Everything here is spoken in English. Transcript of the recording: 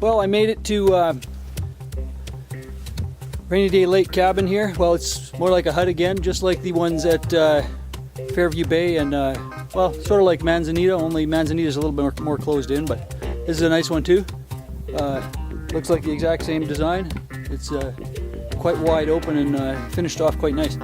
Well, I made it to Rainy Day Lake cabin here. Well, it's more like a hut again, just like the ones at Fairview Bay and well, sort of like Manzanita, only Manzanita is a little bit more closed in, but this is a nice one too. Looks like the exact same design. It's quite wide open and finished off quite nice.